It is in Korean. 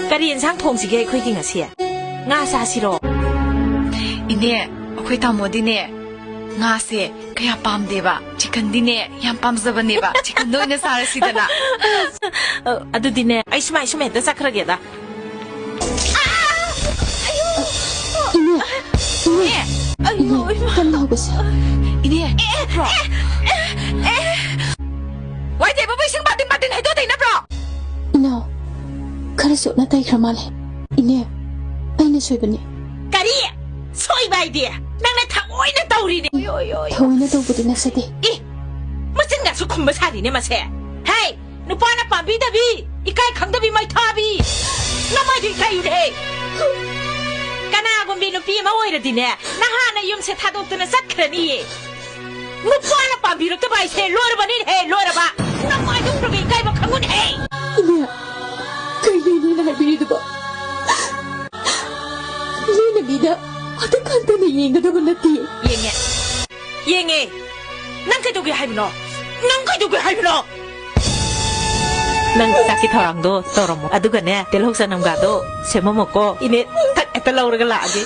ꯀꯔꯤ ꯌꯦꯟꯁꯥꯡ ꯊꯣꯡꯁꯤꯒꯦ ꯑꯩꯈꯣꯏꯒꯤ ꯉꯁꯤ ꯉꯥ ꯆꯥꯁꯤꯔꯣ 이네 ꯑꯩꯈꯣꯏ ꯇꯥꯃꯣꯗꯤꯅꯦ ꯉꯥꯁꯦ ꯀꯌꯥ ꯄꯥꯝꯗꯦꯕ ꯆꯤꯛꯀꯟꯗꯤꯅꯦ ꯌꯥꯝ ꯄꯥꯝꯖꯕꯅꯦꯕ ꯆꯤꯛꯀꯟꯗ ꯑꯣꯏꯅ ꯆꯥꯔꯁꯤꯗꯅ ꯑꯗꯨꯗꯤꯅꯦ ꯑꯩ ꯁꯨꯃꯥꯏ ꯍꯦꯛꯇ ꯆꯠꯈ꯭ꯔꯒꯦꯗ 이네 와이대부부 이승 마tin 해도 되나브로 이나 가르쳐 나 따이크라 말해 이네 아이네 소이버니 까리 소이바이디 낭나 타오이나 떠우리네 더위나 더우부디 나서디 이 무슨 가수 콤마살이네 마세 헤이 누빠나 빰비다비 이까이 강다비 마이 타비 나마이도 이까이우네 까나고미 누삐 마오이르디네 나하나 юм세 타독드는 싹크라니 누빠나 빰비로 뜨바이세 로르바니 헤 로르바 나마이도 그러게 이까이 뭐 강군 헤이 이네 그이네 할비리도봐 얘네 미다 어떻게 간단히 이행가다고 났디 얘네 난 그쪽에 할비노 난 그쪽에 할비노 난 싹시 터랑도 떨어모 아두가네 델혹사남가도 세모 먹고 이네 딱 에탈라오르가 라지